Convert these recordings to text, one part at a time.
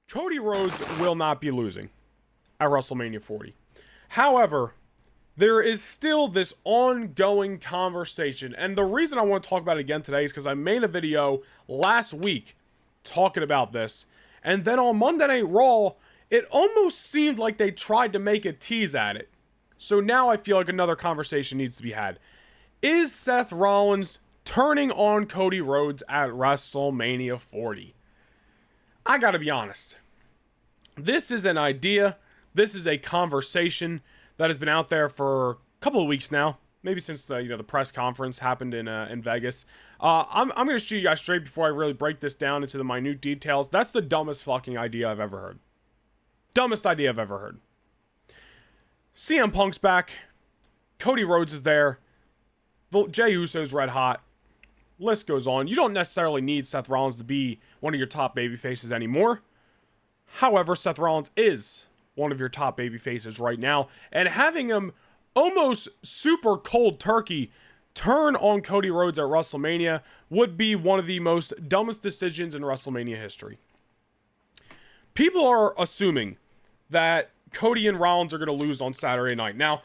Cody Rhodes will not be losing at WrestleMania 40. However, there is still this ongoing conversation, and the reason I want to talk about it again today is because I made a video last week talking about this, and then on Monday Night Raw, it almost seemed like they tried to make a tease at it. So now I feel like another conversation needs to be had. Is Seth Rollins turning on Cody Rhodes at WrestleMania 40? I gotta be honest. This is an idea. This is a conversation that has been out there for a couple of weeks now. Maybe since the press conference happened in Vegas. I'm gonna shoot you guys straight before I really break this down into the minute details. That's the dumbest fucking idea I've ever heard. Dumbest idea I've ever heard. CM Punk's back. Cody Rhodes is there. Jey Uso's red hot. List goes on. You don't necessarily need Seth Rollins to be one of your top babyfaces anymore. However, Seth Rollins is one of your top babyfaces right now. And having him almost super cold turkey turn on Cody Rhodes at WrestleMania would be one of the most dumbest decisions in WrestleMania history. People are assuming that Cody and Rollins are going to lose on Saturday night. Now,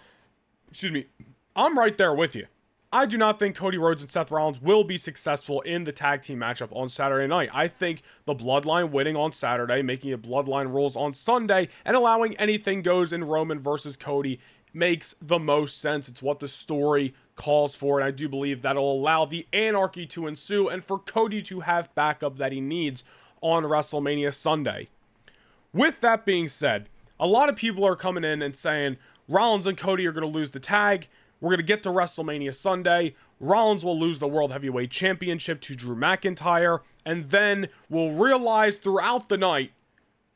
I'm right there with you. I do not think Cody Rhodes and Seth Rollins will be successful in the tag team matchup on Saturday night. I think the Bloodline winning on Saturday, making it Bloodline rules on Sunday, and allowing anything goes in Roman versus Cody makes the most sense. It's what the story calls for, and I do believe that'll allow the anarchy to ensue and for Cody to have backup that he needs on WrestleMania Sunday. With that being said, a lot of people are coming in and saying Rollins and Cody are going to lose the tag. We're going to get to WrestleMania Sunday. Rollins will lose the World Heavyweight Championship to Drew McIntyre. And then we'll realize throughout the night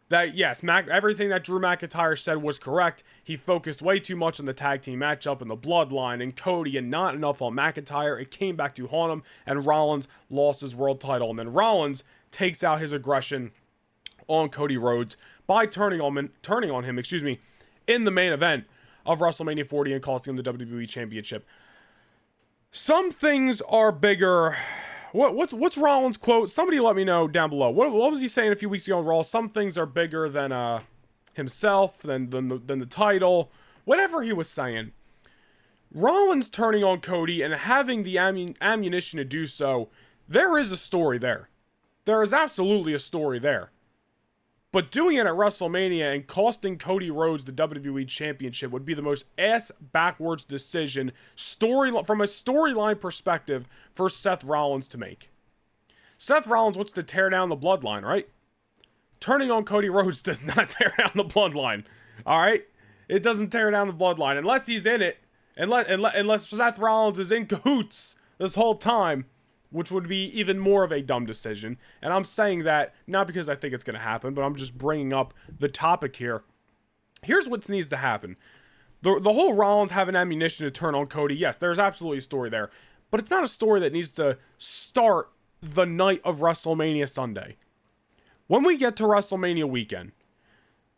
that, yes, everything that Drew McIntyre said was correct. He focused way too much on the tag team matchup and the Bloodline and Cody and not enough on McIntyre. It came back to haunt him, and Rollins lost his world title. And then Rollins takes out his aggression on Cody Rhodes by turning on him, in the main event of WrestleMania 40 and costing him the WWE Championship. Some things are bigger. What's Rollins' quote? Somebody let me know down below. What was he saying a few weeks ago on Raw? Some things are bigger than himself, than the title. Whatever he was saying. Rollins turning on Cody and having the ammunition to do so, there is a story there. There is absolutely a story there. But doing it at WrestleMania and costing Cody Rhodes the WWE Championship would be the most ass-backwards decision from a storyline perspective for Seth Rollins to make. Seth Rollins wants to tear down the Bloodline, right? Turning on Cody Rhodes does not tear down the Bloodline, all right? It doesn't tear down the Bloodline unless he's in it, unless Seth Rollins is in cahoots this whole time, which would be even more of a dumb decision. And I'm saying that not because I think it's going to happen, but I'm just bringing up the topic here. Here's what needs to happen. The whole Rollins having ammunition to turn on Cody, yes, there's absolutely a story there. But it's not a story that needs to start the night of WrestleMania Sunday. When we get to WrestleMania weekend,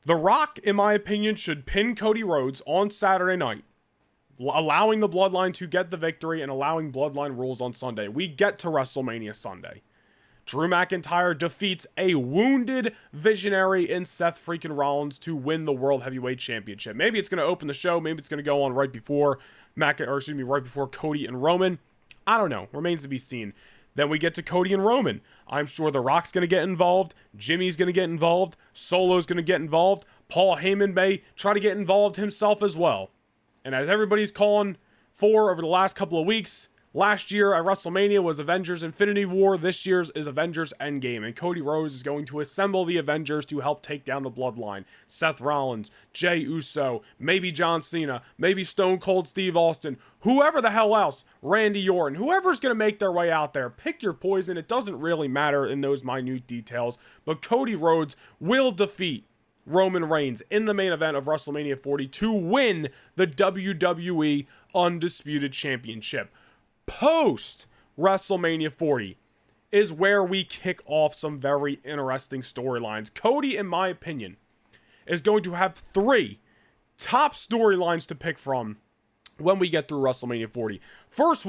The Rock, in my opinion, should pin Cody Rhodes on Saturday night, allowing the Bloodline to get the victory and allowing Bloodline rules on Sunday. We get to WrestleMania Sunday. Drew McIntyre defeats a wounded visionary in Seth freaking Rollins to win the World Heavyweight Championship. Maybe it's going to open the show. Maybe it's going to go on right before Cody and Roman. I don't know. Remains to be seen. Then we get to Cody and Roman. I'm sure The Rock's going to get involved. Jimmy's going to get involved. Solo's going to get involved. Paul Heyman may try to get involved himself as well. And as everybody's calling for over the last couple of weeks, last year at WrestleMania was Avengers Infinity War. This year's is Avengers Endgame. And Cody Rhodes is going to assemble the Avengers to help take down the Bloodline. Seth Rollins, Jey Uso, maybe John Cena, maybe Stone Cold Steve Austin, whoever the hell else, Randy Orton, whoever's going to make their way out there. Pick your poison. It doesn't really matter in those minute details. But Cody Rhodes will defeat Roman Reigns in the main event of WrestleMania 40 to win the WWE Undisputed Championship. Post WrestleMania 40 is where we kick off some very interesting storylines. Cody, in my opinion, is going to have 3 top storylines to pick from when we get through WrestleMania 40. First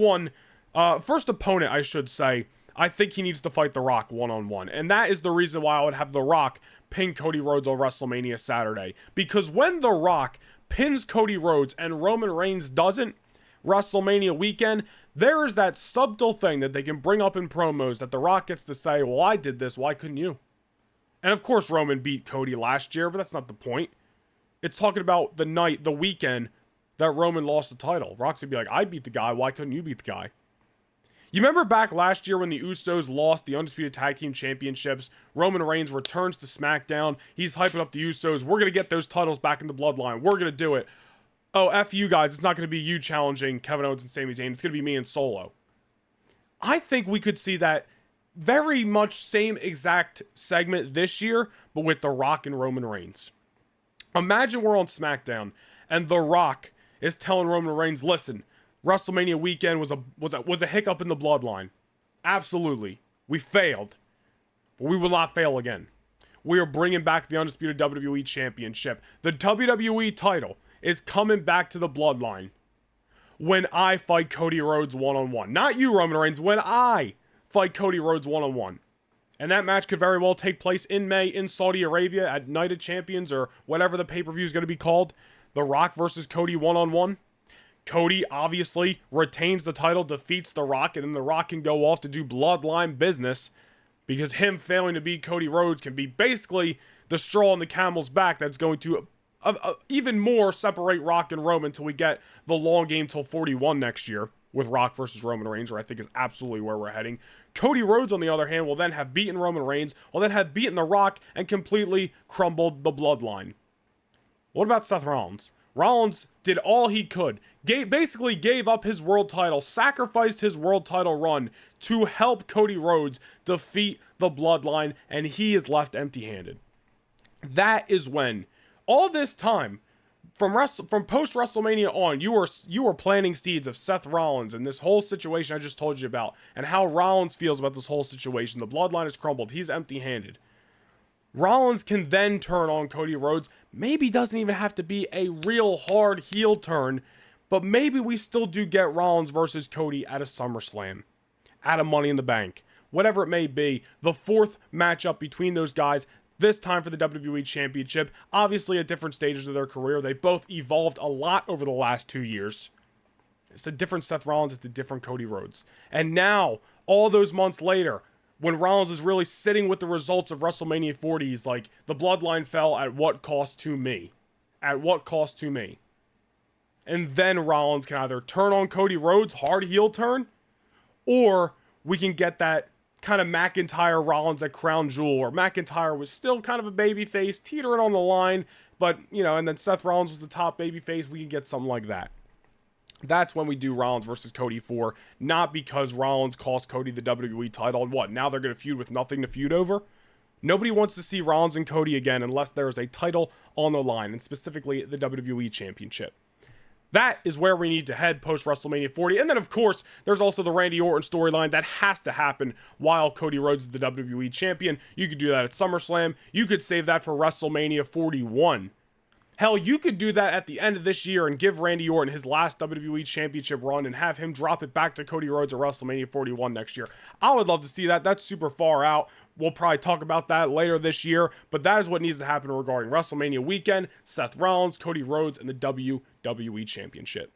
opponent, I should say, I think he needs to fight The Rock one-on-one. And that is the reason why I would have The Rock pin Cody Rhodes on WrestleMania Saturday. Because when The Rock pins Cody Rhodes and Roman Reigns doesn't, WrestleMania weekend, there is that subtle thing that they can bring up in promos that The Rock gets to say, well, I did this, why couldn't you? And of course Roman beat Cody last year, but that's not the point. It's talking about the weekend that Roman lost the title. Rock's gonna be like, I beat the guy, why couldn't you beat the guy? You remember back last year when the Usos lost the Undisputed Tag Team Championships? Roman Reigns returns to SmackDown. He's hyping up the Usos. We're going to get those titles back in the bloodline. We're going to do it. Oh, F you guys. It's not going to be you challenging Kevin Owens and Sami Zayn. It's going to be me and Solo. I think we could see that very much same exact segment this year, but with The Rock and Roman Reigns. Imagine we're on SmackDown and The Rock is telling Roman Reigns, listen, WrestleMania weekend was a hiccup in the bloodline. Absolutely. We failed. But we will not fail again. We are bringing back the Undisputed WWE Championship. The WWE title is coming back to the bloodline when I fight Cody Rhodes one-on-one. Not you, Roman Reigns. When I fight Cody Rhodes one-on-one. And that match could very well take place in May in Saudi Arabia at Night of Champions or whatever the pay-per-view is going to be called. The Rock versus Cody one-on-one. Cody obviously retains the title, defeats The Rock, and then The Rock can go off to do bloodline business because him failing to beat Cody Rhodes can be basically the straw on the camel's back that's going to even more separate Rock and Roman until we get the long game till 41 next year with Rock versus Roman Reigns, where I think is absolutely where we're heading. Cody Rhodes, on the other hand, will then have beaten Roman Reigns, will then have beaten The Rock, and completely crumbled the bloodline. What about Seth Rollins? Rollins did all he could, basically gave up his world title, sacrificed his world title run to help Cody Rhodes defeat the bloodline, and he is left empty-handed. That is when, all this time, from post-WrestleMania on, you were planting seeds of Seth Rollins and this whole situation I just told you about, and how Rollins feels about this whole situation. The bloodline is crumbled. He's empty-handed. Rollins can then turn on Cody Rhodes. Maybe doesn't even have to be a real hard heel turn, but maybe we still do get Rollins versus Cody at a SummerSlam, at a Money in the Bank, whatever it may be. The fourth matchup between those guys, this time for the WWE Championship. Obviously at different stages of their career. They both evolved a lot over the last 2 years. It's a different Seth Rollins, it's a different Cody Rhodes. And now, all those months later, when Rollins is really sitting with the results of WrestleMania 40, he's like, the bloodline fell at what cost to me? At what cost to me? And then Rollins can either turn on Cody Rhodes, hard heel turn, or we can get that kind of McIntyre Rollins at Crown Jewel, where McIntyre was still kind of a babyface, teetering on the line, but, you know, and then Seth Rollins was the top babyface. We could get something like that. That's when we do Rollins versus Cody 4, not because Rollins cost Cody the WWE title, and what, now they're going to feud with nothing to feud over? Nobody wants to see Rollins and Cody again unless there is a title on the line, and specifically the WWE Championship. That is where we need to head post-WrestleMania 40, and then of course, there's also the Randy Orton storyline that has to happen while Cody Rhodes is the WWE Champion. You could do that at SummerSlam, you could save that for WrestleMania 41. Hell, you could do that at the end of this year and give Randy Orton his last WWE Championship run and have him drop it back to Cody Rhodes at WrestleMania 41 next year. I would love to see that. That's super far out. We'll probably talk about that later this year, but that is what needs to happen regarding WrestleMania weekend, Seth Rollins, Cody Rhodes, and the WWE Championship.